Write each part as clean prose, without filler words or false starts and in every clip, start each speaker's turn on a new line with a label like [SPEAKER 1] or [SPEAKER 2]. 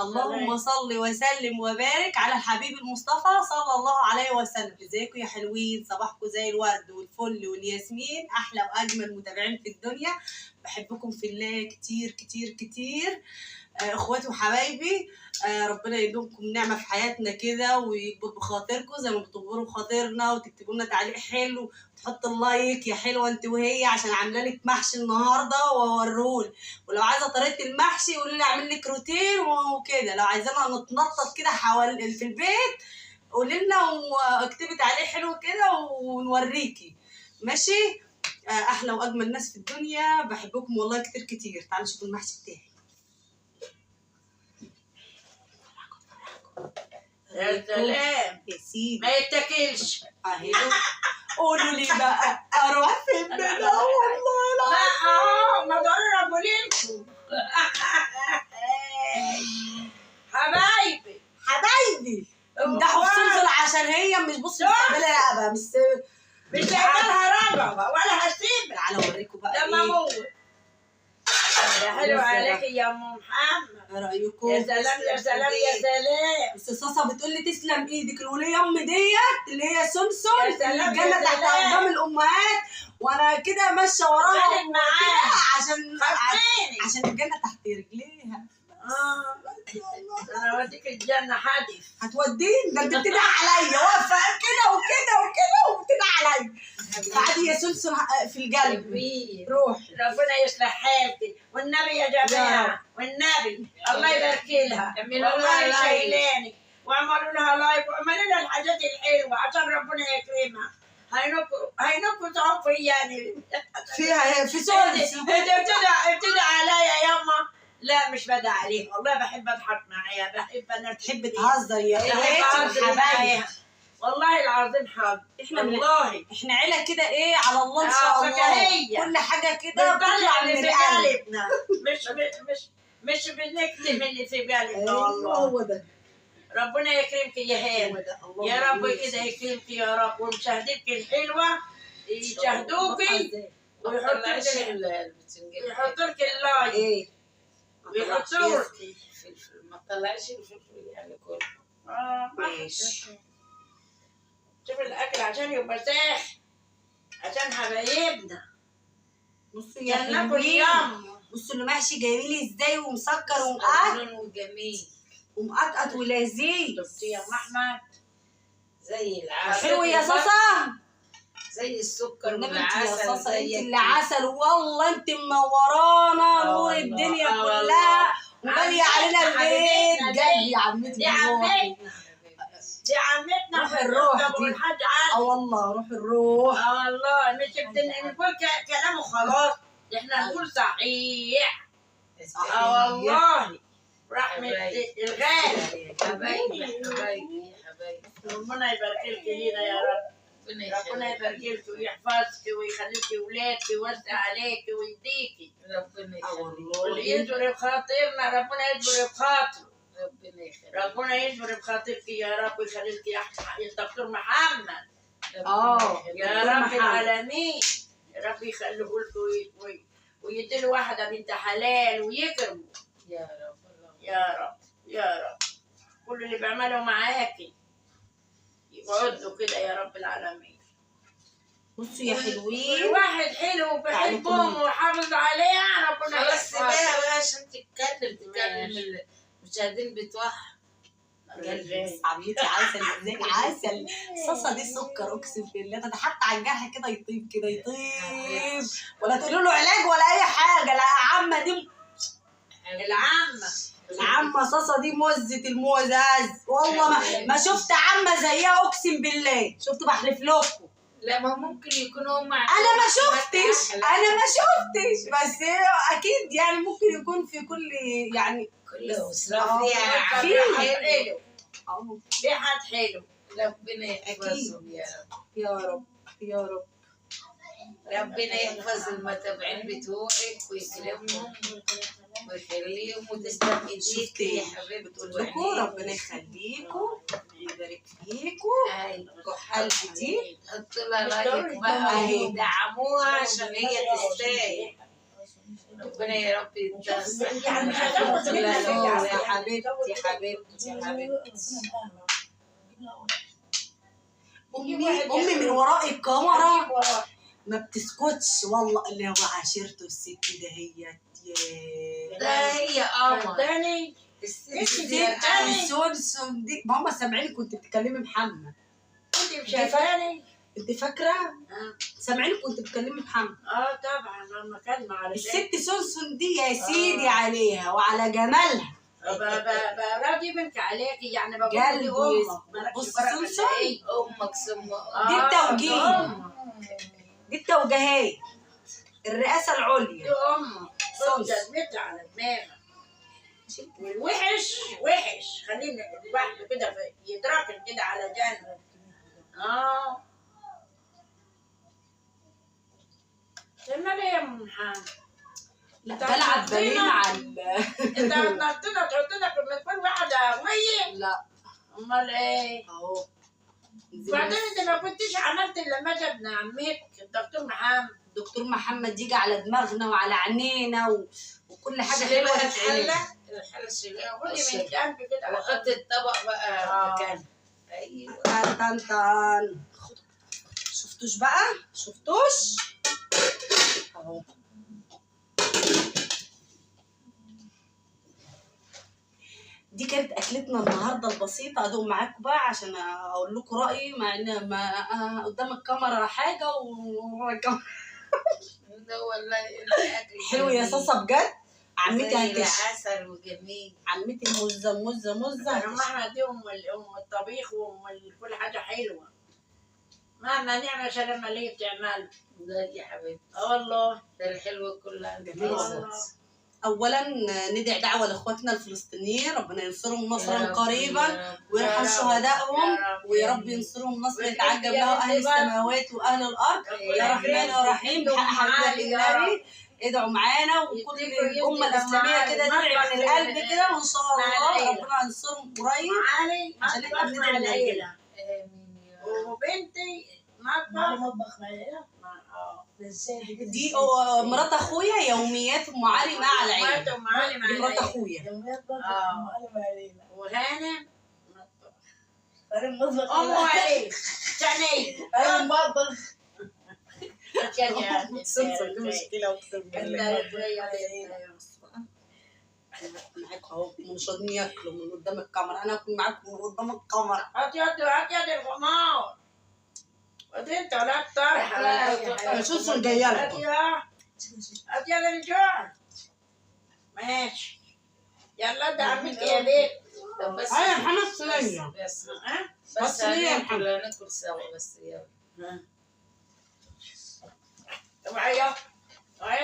[SPEAKER 1] اللهم صل وسلم وبارك على الحبيب المصطفى صلى الله عليه وسلم. ازيكم يا حلوين؟ صباحكم زي الورد والفل والياسمين، احلى واجمل متابعين في الدنيا. بحبكم في الله كتير كتير كتير، اخواتي وحبايبي. ربنا يدومكم نعمه في حياتنا كده ويكبر بخاطركم زي ما بتكبروا بخاطرنا، وتكتبوا لنا تعليق حلو وتحط اللايك يا حلوه انت وهي، عشان عامله لك محشي النهارده واوريهولك. ولو عايزه طريقه المحشي قولي لي اعمل لك روتين وكده. لو عايزانا نتنطط كده حوالي في البيت قولي لنا واكتبي تعليق حلو كده ونوريكي. ماشي؟ احلى واجمل ناس في الدنيا، بحبكم والله كتير كتير. تعالوا شوفوا المحشي بتاعي.
[SPEAKER 2] يا سلام
[SPEAKER 1] يا سيدي
[SPEAKER 2] ما يتاكلش.
[SPEAKER 1] اهي قولوا لي بقى اروح فين منها والله
[SPEAKER 2] لا ما جربوا لكم. حبايبي
[SPEAKER 1] حبايبي امدحوا في سلسل عشان هي مش بصي مستقبلها رقبه
[SPEAKER 2] مش هيجيلها رقبه ولا هسيبها.
[SPEAKER 1] تعالوا اوريكم بقى
[SPEAKER 2] لما اموت. يا حلو عليك يا ام محمد.
[SPEAKER 1] ايه رايكم؟
[SPEAKER 2] يا سلام يا سلام يا سلام.
[SPEAKER 1] بس صاصه بتقول لي تسلم ايدك الوليه ام ديت اللي هي سمسم
[SPEAKER 2] يا سلام
[SPEAKER 1] اللي الجنه
[SPEAKER 2] يا
[SPEAKER 1] تحت
[SPEAKER 2] سلام.
[SPEAKER 1] اقدام الامهات، وانا كده ماشيه وراها
[SPEAKER 2] خليك معاها.
[SPEAKER 1] عشان الجنه تحت رجليها.
[SPEAKER 2] انا اوديك الجنه حادث.
[SPEAKER 1] هتوديني؟ ده انت بتدعي عليا واقفه كده وكده وكده وبتدعي عليا. عادي يا سلسل في القلب. روح
[SPEAKER 2] ربنا يصلح حالتي والنبي يا جماعه والنبي الله يبارك لها والله شايلاني. واعملوا لها لايك واعملوا لها الحاجات الحلوه عشان ربنا يكرمها. هينكوا تعرفوا يعني
[SPEAKER 1] فيها في سلسل
[SPEAKER 2] ابتدى عليا ياما. لا مش بدعي عليها والله، بحب اضحك معايا، بحب انا
[SPEAKER 1] تحب تهزر يا
[SPEAKER 2] بحب
[SPEAKER 1] حبايبي.
[SPEAKER 2] والله العظيم حاضر.
[SPEAKER 1] والله احنا عيله كده ايه على الله ان شاء الله.
[SPEAKER 2] فكاهية.
[SPEAKER 1] كل حاجه كده
[SPEAKER 2] بنطلع
[SPEAKER 1] من
[SPEAKER 2] اللي في
[SPEAKER 1] القلب.
[SPEAKER 2] قلبنا. مش بنكتم اللي في قلبنا. والله
[SPEAKER 1] هو ده.
[SPEAKER 2] ربنا يكرمك يا هان. يا رب كده يكرمك يا رب، ومشاهدتك الحلوه يشاهدوكي ويحطوا لك اللايك ويحطوا لك.
[SPEAKER 3] ما تطلعش الفلفل يعني كله.
[SPEAKER 1] ماشي.
[SPEAKER 2] شوف الاكل عشان يبقى ساخن عشان حبايبنا.
[SPEAKER 1] بصوا يا
[SPEAKER 2] ناكل
[SPEAKER 1] حلوين،
[SPEAKER 2] ياما.
[SPEAKER 1] بصوا المحشي جايبيلي ازاي ومسكر
[SPEAKER 3] جميل
[SPEAKER 1] ومقطقط ولذيذ.
[SPEAKER 2] شفتي يا احمد
[SPEAKER 3] زي العسل.
[SPEAKER 1] حلو يا صاصه.
[SPEAKER 3] زي السكر
[SPEAKER 1] والنبي انت يا
[SPEAKER 3] والعسل.
[SPEAKER 1] صاصه انت
[SPEAKER 3] زي
[SPEAKER 1] اللي عسل والله، انت منورانا نور الدنيا كلها وغاليه علينا البيت. جاي يا عمتي
[SPEAKER 2] دي عمتنا دي عمتنا
[SPEAKER 1] روح الروح
[SPEAKER 2] ابو
[SPEAKER 1] دي.
[SPEAKER 2] الحاج علي.
[SPEAKER 1] والله روح الروح.
[SPEAKER 2] والله مش نقول كلامه خلاص، احنا نقول صحيح. والله رحمة الغالي.
[SPEAKER 3] حبايبي حبايبي حبايبي.
[SPEAKER 2] ربنا يبارك لك لينا يا رب. ربنا يبارك لك ويحفظك ويخليك ولادك ويوسع عليك ويديكي.
[SPEAKER 3] ربنا يخليك.
[SPEAKER 2] واللي يجبر بخاطرنا ربنا يجبر بخاطره.
[SPEAKER 3] ربنا يخليك.
[SPEAKER 2] ربنا يجبر بخاطرك يا رب ويخليك يا الدكتور محمد. يا رب العالمين. يا رب يخليه لكم ويديله واحدة بنت حلال ويكرمه.
[SPEAKER 3] يا رب
[SPEAKER 2] يا رب يا رب. كل اللي بيعمله معاكي يقعدوا كده يا رب العالمين.
[SPEAKER 1] بصوا يا حلوين،
[SPEAKER 2] واحد حلو بحبهم وحافظ عليها ربنا
[SPEAKER 3] خلاص
[SPEAKER 2] يحفظها.
[SPEAKER 3] سيبيها بقى عشان تتكلم المشاهدين بتوعها.
[SPEAKER 1] عمتي عسل ازيك عسل. الصلصه دي سكر اقسم بالله، ده حتى على الجرح كده يطيب كده يطيب، ولا تقولوا له علاج ولا اي حاجه. لا عمه دي العمه صاصه دي مزه الموزاز والله ما شفت عمه زيها اقسم بالله. شفت بحلف لكم.
[SPEAKER 3] لا ما ممكن يكونوا هم
[SPEAKER 1] انا ما شفتش بس اكيد يعني ممكن يكون في كل يعني
[SPEAKER 3] كل اسره فيها
[SPEAKER 2] حلو. في حد حلو.
[SPEAKER 3] ربنا يحفظهم يا رب
[SPEAKER 1] يا رب يا رب.
[SPEAKER 3] ربنا يحفظ المتابعين بتوعك ويكرمهم ويخليهم وتسلم ايديك يا حبيبتي.
[SPEAKER 1] لكم ربنا يخليكم ويبارك فيكم. الكحل دي
[SPEAKER 3] حطوا لها لايك بقى ودعموها عشان هي تستاهل. ربنا يا رب يتدخل.
[SPEAKER 2] يعني مش هتاخد منك
[SPEAKER 1] يا حبيبتي حبيبتي حبيبتي. امي من وراء الكاميرا ما بتسكتش والله. اللي هو عاشرته الست دهيت
[SPEAKER 3] ده هي قمر.
[SPEAKER 2] تاني
[SPEAKER 3] الست دي
[SPEAKER 1] سونسون دي ماما سامعيني كنت بتكلمي محمد.
[SPEAKER 2] انت مش شايفاني؟
[SPEAKER 1] انت فاكره؟ سامعيني كنت بتكلمي محمد.
[SPEAKER 2] طبعا لما كان مع
[SPEAKER 1] الست سونسون دي يا سيدي عليها وعلى جمالها.
[SPEAKER 2] راضي منك عليكي يعني بقول
[SPEAKER 1] قلبي
[SPEAKER 2] لي امك
[SPEAKER 1] بص سونسون
[SPEAKER 3] امك ثم
[SPEAKER 1] دي التوجيه، دي التوجيهية، الرئاسة
[SPEAKER 2] دي
[SPEAKER 1] العليا.
[SPEAKER 2] امك جزمتها على دماغك. والوحش وحش، خلينا لوحده كده يتراكم كده على جنب. لما ليه يا ام محمد؟
[SPEAKER 1] بلعب باليه مع
[SPEAKER 2] انت نطينا تحط لك من كل واحده ميه؟
[SPEAKER 1] لا
[SPEAKER 2] امال ايه؟
[SPEAKER 1] اهو.
[SPEAKER 2] وبعدين انت ما كنتش عملت الا ما جاب ابن عمك الدكتور محمد.
[SPEAKER 1] الدكتور محمد يجي على دماغنا وعلى عينينا وكل حاجه حلوه
[SPEAKER 3] الحله شيلها
[SPEAKER 2] قولي من جنب كده
[SPEAKER 3] واخدت الطبق بقى مكانها. ايوه
[SPEAKER 1] تان تان. شفتوش بقى؟ شفتوش؟ اهو. دي كانت اكلتنا النهارده البسيطه. ادوق معاكم بقى عشان اقول لكم رايي، مع ان ما قدام الكاميرا حاجه وورا الكاميرا
[SPEAKER 3] ده والله
[SPEAKER 1] حلو يا صاصه بجد. عمتي
[SPEAKER 3] عسل وجميل.
[SPEAKER 1] عمتي مزه
[SPEAKER 2] ام احمد دي ام الطبيخ وام كل حاجه حلوه. مهما نعمل عشان لما اللي بتعمل
[SPEAKER 3] ده يا حبيبتي.
[SPEAKER 2] والله
[SPEAKER 3] ده الحلو كله
[SPEAKER 1] جميل. اولا ندعي دعوه لاخواتنا الفلسطينيين، ربنا ينصرهم نصرا قريبا ويرحم شهدائهم، ويا رب ينصرهم نصر يتعجب له اهل السماوات واهل الارض. يا رحمن يا رحيم بحق حبيبك النبي. ادعوا معانا وكل الامه الاسلاميه كده تدعي من القلب كده، وان شاء الله ربنا ينصرهم قريب عشان احنا بندعي
[SPEAKER 2] العيله. وبنتي مطبخ العيله.
[SPEAKER 1] دي مرات اخويا يوميات ام علي مع العيله.
[SPEAKER 2] دي
[SPEAKER 1] مرات اخويا.
[SPEAKER 2] وهانم ام علي ثاني
[SPEAKER 1] المطبخ. سلسل دي مشكله اقسم بالله. معاكم اهو مش راضيين ياكلوا من قدام الكاميرا، انا اكون معاكم من قدام الكاميرا.
[SPEAKER 2] هات يد الغمار. وانت ولا الطرح
[SPEAKER 1] انا سلسل جايه لكم.
[SPEAKER 2] هات يد الجوع. ماشي يلا ده عمك يا بيت.
[SPEAKER 3] طب بس
[SPEAKER 1] انا محمد سليم
[SPEAKER 3] بس هناكل سوا بس يلا.
[SPEAKER 2] وعيا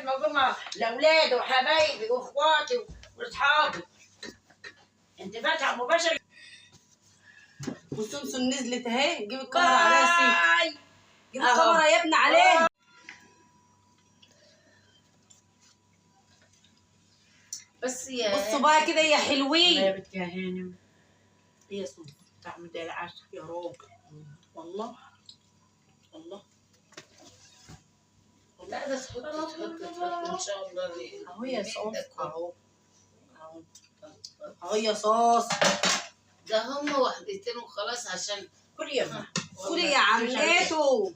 [SPEAKER 2] مجموعة الأولاد وحبايبي وإخواتي وأصحابي. أنت فاتحة مباشر.
[SPEAKER 1] وسمسم نزلت اهي. جيب الكاميرا عليها يا سيدي. جيب الكاميرا يا ابني عليها.
[SPEAKER 3] بس يا
[SPEAKER 1] بصوا بقى كده يا حلوين.
[SPEAKER 2] يا بنت يا هانم.
[SPEAKER 1] ايه يا سمسم؟
[SPEAKER 2] طعم ده العسل
[SPEAKER 1] يا راجل والله والله.
[SPEAKER 3] لا ده تحط ان شاء الله.
[SPEAKER 1] اهو يا صوص اهو اهو يا صوص.
[SPEAKER 3] ده هم وحدتين وخلاص عشان
[SPEAKER 2] كل يوم.
[SPEAKER 1] خدي يا عمتو.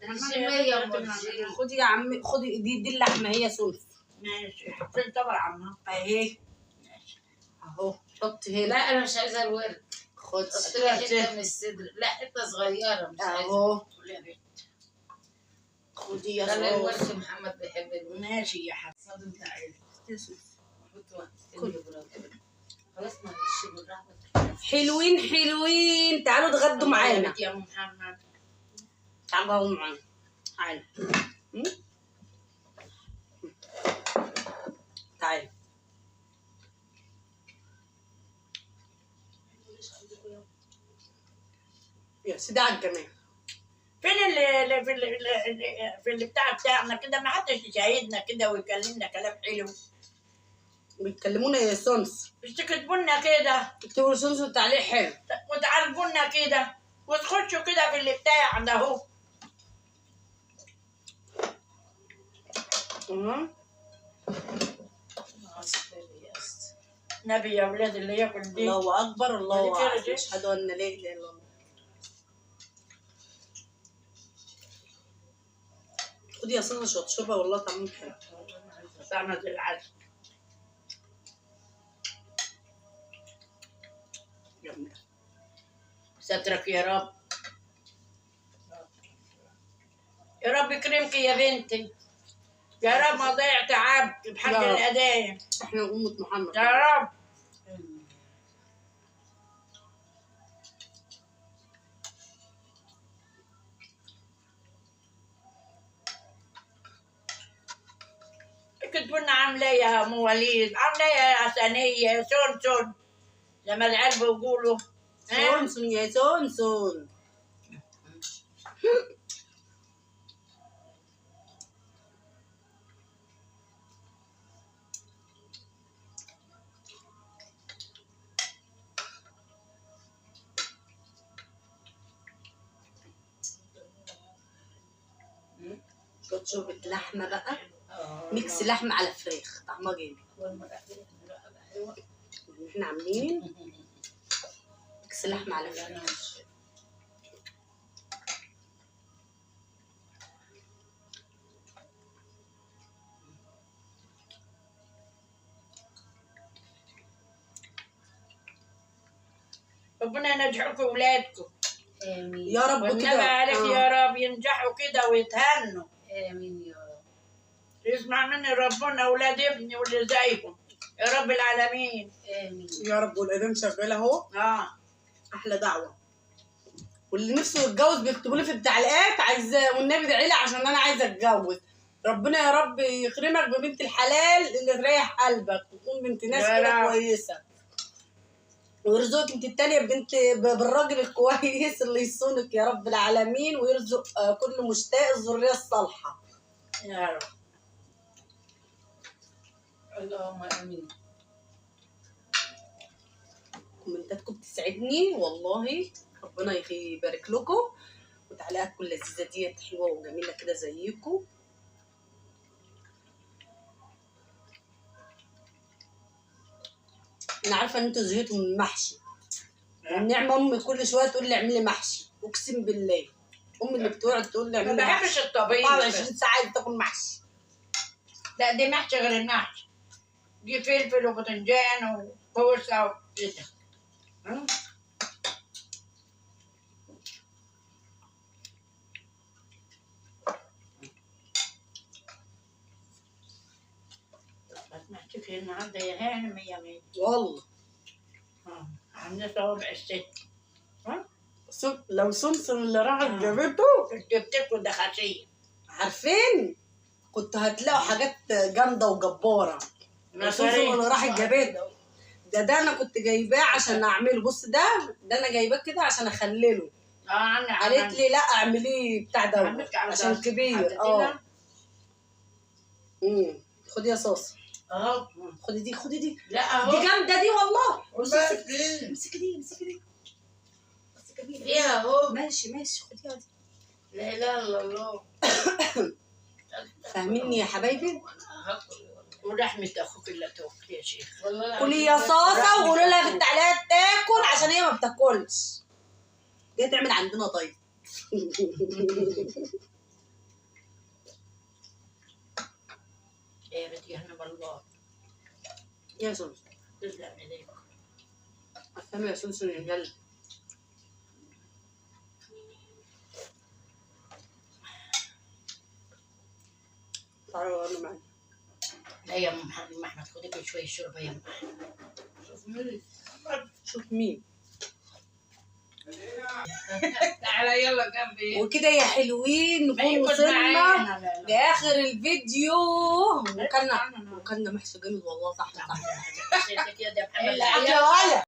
[SPEAKER 1] خدي يا عمي خدي دي اللحمه هي سلف.
[SPEAKER 2] ماشي حطي طبق عمها
[SPEAKER 1] اهي اهو. حطي هنا.
[SPEAKER 3] لا انا مش عايزه الورد.
[SPEAKER 1] خد
[SPEAKER 3] حط لي حته من الصدر. لا حته صغيره مش عايزه.
[SPEAKER 1] اهو خدي يا
[SPEAKER 3] خلي الورد
[SPEAKER 1] صوص.
[SPEAKER 3] محمد بيحب الورد.
[SPEAKER 2] ماشي يا حبيبي.
[SPEAKER 3] خلاص معلش بالراحه.
[SPEAKER 1] حلوين تعالوا اتغدوا معانا.
[SPEAKER 2] يا محمد
[SPEAKER 1] تعالوا معانا. تعالوا تعالوا. يا سيدي على الجمال.
[SPEAKER 2] فين اللي بتاعنا كده، ما حدش يشاهدنا كده ويكلمنا كلام حلو.
[SPEAKER 1] بيتكلمونا يا سونس.
[SPEAKER 2] مش تكتبوا لنا كده
[SPEAKER 1] اكتبوا سونس وتعليق حلو
[SPEAKER 2] وتعرفوا لنا كده وتخشوا كده في اللي بتاعنا اهو. نبي يا ولاد اللي ياكل دي.
[SPEAKER 1] الله اكبر، الله
[SPEAKER 2] ودي كده
[SPEAKER 1] اكبر،
[SPEAKER 2] دي.
[SPEAKER 1] اشهد ان لا اله الا الله. خدي يا صاحبي شويه شوربه والله طعمها حلو.
[SPEAKER 2] طعمة العسل.
[SPEAKER 1] جميل.
[SPEAKER 2] سترك يا رب. يا رب يكرمك يا بنتي. يا رب ما ضيع تعبك بحق
[SPEAKER 1] يا رب.
[SPEAKER 2] الهدايا.
[SPEAKER 1] احنا أمة محمد.
[SPEAKER 2] يا رب. كنت كنا عاملة يا ام وليد، عاملة يا حسنية سونسون زي ما العيال بيقولوا.
[SPEAKER 1] سونسون يا سونسون. شوية شوربة لحمة بقى، ميكس لحمة على فراخ، طعمها جامد. احنا عاملين ميكس لحمة على فراخ.
[SPEAKER 2] ربنا ينجحكم ولادكم.
[SPEAKER 3] آمين
[SPEAKER 1] يا رب
[SPEAKER 2] والنبي
[SPEAKER 1] كده.
[SPEAKER 2] عليك يا رب ينجحوا كده ويتهنوا.
[SPEAKER 3] آمين يا رب.
[SPEAKER 2] يسمع مني ربنا اولاد ابني واللي زيهم يا رب العالمين.
[SPEAKER 3] آمين
[SPEAKER 1] يا رب. والإعلام شغال أهو. أحلى دعوة. واللي نفسه يتجوز بيكتبوا لي في التعليقات عايزة والنبي ادعي لي عشان أنا عايزة أتجوز. ربنا يا رب يكرمك ببنت الحلال اللي تريح قلبك وتكون بنت ناس
[SPEAKER 2] يا
[SPEAKER 1] كده
[SPEAKER 2] رب.
[SPEAKER 1] كويسة. ويرزقك انت التانية بنت بالراجل الكويس اللي يصونك يا رب العالمين، ويرزق كل مشتاق الذرية الصالحة.
[SPEAKER 2] يا رب.
[SPEAKER 3] اللهم آمين.
[SPEAKER 1] كومنتاتكم بتسعدني والله، ربنا يبارك لكم، وتعليقاتكم اللذيذة ديت حلوة وجميلة كده زيكم. أنا عارفة إن أنتوا زهقتوا من المحشي. النعمة أمي كل شوية تقول لي اعملي محشي، أقسم بالله. أمي اللي بتقعد تقول لي
[SPEAKER 2] ما
[SPEAKER 1] اعملي
[SPEAKER 2] بحبش
[SPEAKER 1] محشي.
[SPEAKER 2] الطبيخ.
[SPEAKER 1] 24 ساعة عايزة تاكل محشي.
[SPEAKER 2] لا دي محشي غير المحشي. دي فلفل وباذنجان وكوسه وكده. بس محشي في النهارده يا هانم يا مية.
[SPEAKER 1] والله
[SPEAKER 2] عندنا صوابع الست.
[SPEAKER 1] لو سمسم اللي راحت جابته
[SPEAKER 2] جبت لكم دخاشية.
[SPEAKER 1] عارفين كنت هتلاقوا حاجات جامده وجباره. سمسم اللي راحت جابته ده انا كنت جايباه عشان اعمله. بص ده انا جايباه كده عشان اخلله. قالت لي لا اعمليه بتاع ده عشان كبير. خدي يا صاصه. خدي دي، خدي دي.
[SPEAKER 2] لا اهو
[SPEAKER 1] دي جامده دي والله.
[SPEAKER 2] امسكي
[SPEAKER 1] امسكي دي، امسكي دي.
[SPEAKER 3] فيها اهو.
[SPEAKER 1] ماشي ماشي، خديها دي.
[SPEAKER 3] لا اله الا الله.
[SPEAKER 1] فاهميني يا حبايبي؟
[SPEAKER 2] ولحمة اخوك اللي توكل يا شيخ.
[SPEAKER 1] كلي يا صاصه وقولوا لها في التعليقات تاكل عشان هي ما بتاكلش. دي تعمل عندنا طيب.
[SPEAKER 2] يا بنتي احنا بالله.
[SPEAKER 1] يا سمسم
[SPEAKER 2] تسلم ايديك.
[SPEAKER 1] افهم يا سمسم يا جل. تعالوا انا معاك.
[SPEAKER 2] لا يا ام احمد خدي كل شويه شوربه يا ام.
[SPEAKER 1] شوف مين.
[SPEAKER 3] تعالى يلا جنبي.
[SPEAKER 1] وكده يا حلوين نكون وصلنا لاخر الفيديو. وكلنا محشي جامد والله. صح صح.
[SPEAKER 2] يا محمد.
[SPEAKER 1] يا ولا